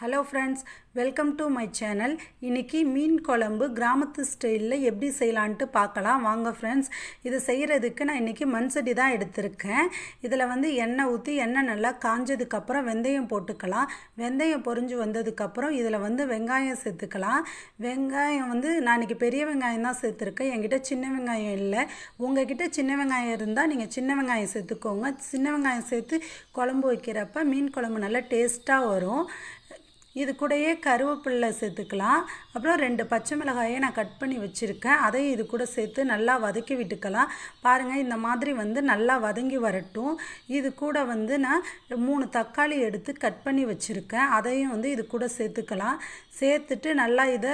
Hello friends, welcome to my channel. இன்றைக்கி மீன் குழம்பு கிராமத்து ஸ்டைலில் எப்படி செய்யலான்ட்டு பார்க்கலாம் வாங்க ஃப்ரெண்ட்ஸ். இது செய்கிறதுக்கு நான் இன்றைக்கி மண் சட்டி தான் எடுத்திருக்கேன். இதில் எண்ணெய் ஊற்றி எண்ணெய் நல்லா காஞ்சதுக்கப்புறம் வெந்தயம் போட்டுக்கலாம். வெந்தயம் பொரிஞ்சு வந்ததுக்கப்புறம் இதில் வெங்காயம் சேர்த்துக்கலாம். வெங்காயம் நான் இன்றைக்கி பெரிய வெங்காயம் தான் சேர்த்துருக்கேன். என்கிட்ட சின்ன வெங்காயம் இல்லை. உங்கள்கிட்ட சின்ன வெங்காயம் இருந்தால் நீங்கள் சின்ன வெங்காயம் சேர்த்துக்கோங்க. சின்ன வெங்காயம் சேர்த்து குழம்பு வைக்கிறப்ப மீன் குழம்பு நல்லா டேஸ்ட்டாக வரும். இது கூடயே கருவேப்பிலை சேர்த்துக்கலாம். அப்புறம் 2 பச்சை மிளகாயை நான் கட் பண்ணி வச்சுருக்கேன். அதையும் இது கூட சேர்த்து நல்லா வதக்கி விட்டுக்கலாம். பாருங்கள், இந்த மாதிரி நல்லா வதங்கி வரட்டும். இது கூட நான் 3 தக்காளி எடுத்து கட் பண்ணி வச்சுருக்கேன். அதையும் இது கூட சேர்த்துக்கலாம். சேர்த்துட்டு நல்லா இதை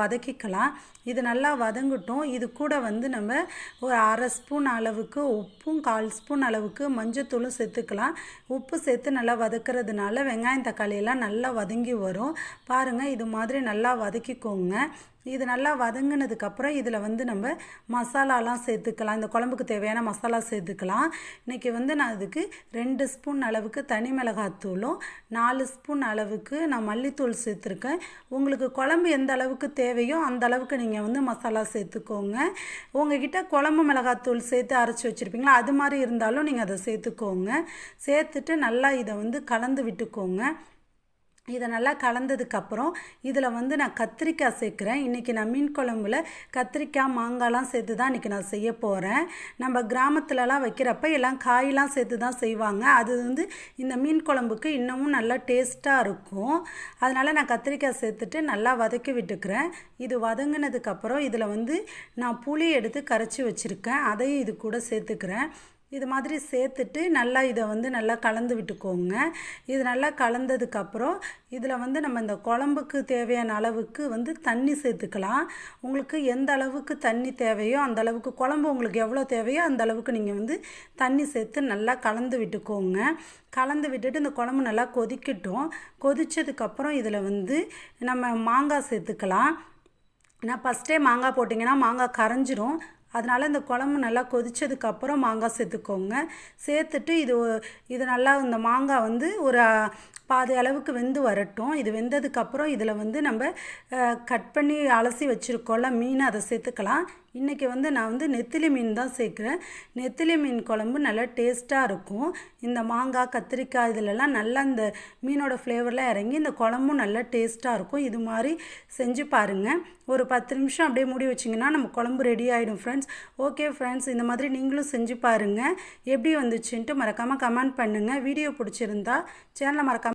வதக்கிக்கலாம். இது நல்லா வதங்கட்டும். இது கூட நம்ம ஒரு 1/2 ஸ்பூன் அளவுக்கு உப்பும் 1/4 ஸ்பூன் அளவுக்கு மஞ்சத்தூளும் சேர்த்துக்கலாம். உப்பு சேர்த்து நல்லா வதக்கிறதுனால வெங்காயம் தக்காளி எல்லாம் நல்லா வதங்கி வரும். பாருங்கள், இது மாதிரி நல்லா வதக்கிக்கோங்க. இது நல்லா வதங்கினதுக்கப்புறம் இதில் நம்ம மசாலாலாம் சேர்த்துக்கலாம். இந்த குழம்புக்கு தேவையான மசாலா சேர்த்துக்கலாம். இன்றைக்கி நான் அதுக்கு 2 ஸ்பூன் அளவுக்கு தனி மிளகாத்தூளும் 4 ஸ்பூன் அளவுக்கு நான் மல்லித்தூள் சேர்த்துருக்கேன். உங்களுக்கு குழம்பு எந்த அளவுக்கு தேவையோ அந்த அளவுக்கு நீங்கள் மசாலா சேர்த்துக்கோங்க. உங்கள்கிட்ட குழம்பு மிளகாத்தூள் சேர்த்து அரைச்சி வச்சுருப்பீங்களா, அது மாதிரி இருந்தாலும் நீங்கள் அதை சேர்த்துக்கோங்க. சேர்த்துட்டு நல்லா இதை கலந்து விட்டுக்கோங்க. இதை நல்லா கலந்ததுக்கப்புறம் இதில் நான் கத்திரிக்காய் சேர்க்குறேன். இன்றைக்கி நான் மீன் குழம்புல கத்திரிக்காய் மாங்காய்லாம் சேர்த்து தான் இன்றைக்கி நான் செய்ய போகிறேன். நம்ம கிராமத்துலலாம் வைக்கிறப்ப எல்லாம் காயெலாம் சேர்த்து தான் செய்வாங்க. அது இந்த மீன் குழம்புக்கு இன்னமும் நல்லா டேஸ்ட்டாக இருக்கும். அதனால் நான் கத்திரிக்காய் சேர்த்துட்டு நல்லா வதக்கி விட்டுக்கிறேன். இது வதங்கினதுக்கப்புறம் இதில் நான் புளி எடுத்து கரைச்சி வச்சுருக்கேன். அதையும் இது கூட சேர்த்துக்கிறேன். இது மாதிரி சேர்த்துட்டு நல்லா இதை நல்லா கலந்து விட்டுக்கோங்க. இது நல்லா கலந்ததுக்கப்புறம் இதில் நம்ம இந்த குழம்புக்கு தேவையான அளவுக்கு தண்ணி சேர்த்துக்கலாம். உங்களுக்கு எந்த அளவுக்கு தண்ணி தேவையோ அந்த அளவுக்கு, குழம்பு உங்களுக்கு எவ்வளோ தேவையோ அந்த அளவுக்கு நீங்கள் தண்ணி சேர்த்து நல்லா கலந்து விட்டுக்கோங்க. கலந்து விட்டுட்டு இந்த குழம்பு நல்லா கொதிக்கட்டும். கொதித்ததுக்கப்புறம் இதில் நம்ம மாங்காய் சேர்த்துக்கலாம். நான் ஃபஸ்ட்டே மாங்காய் போட்டிங்கன்னா மாங்காய் கரைஞ்சிரும். அதனால் இந்த குழம்பு நல்லா கொதித்ததுக்கப்புறம் மாங்காய் சேர்த்துக்கோங்க. சேர்த்துட்டு இது நல்லா இந்த மாங்காய் ஒரு பாதி அளவுக்கு வெந்து வரட்டும். இது வெந்ததுக்கப்புறம் இதில் நம்ம கட் பண்ணி அலசி வச்சுருக்கோம்ல மீன், அதை சேர்த்துக்கலாம். இன்றைக்கி நான் நெத்திலி மீன் தான் சேர்க்குறேன். நெத்திலி மீன் குழம்பு நல்லா டேஸ்ட்டாக இருக்கும். இந்த மாங்காய் கத்திரிக்காய் இதிலெல்லாம் நல்லா இந்த மீனோட ஃப்ளேவர்லாம் இறங்கி இந்த குழம்பும் நல்லா டேஸ்ட்டாக இருக்கும். இது மாதிரி செஞ்சு பாருங்கள். ஒரு 10 நிமிஷம் அப்படியே மூடி வச்சிங்கன்னா நம்ம குழம்பு ரெடி ஆகிடும் ஃப்ரெண்ட்ஸ். ஓகே ஃப்ரெண்ட்ஸ், இந்த மாதிரி நீங்களும் செஞ்சு பாருங்கள். எப்படி வந்துச்சுன்ட்டு மறக்காமல் கமெண்ட் பண்ணுங்கள். வீடியோ பிடிச்சிருந்தா சேனலை மறக்காமல்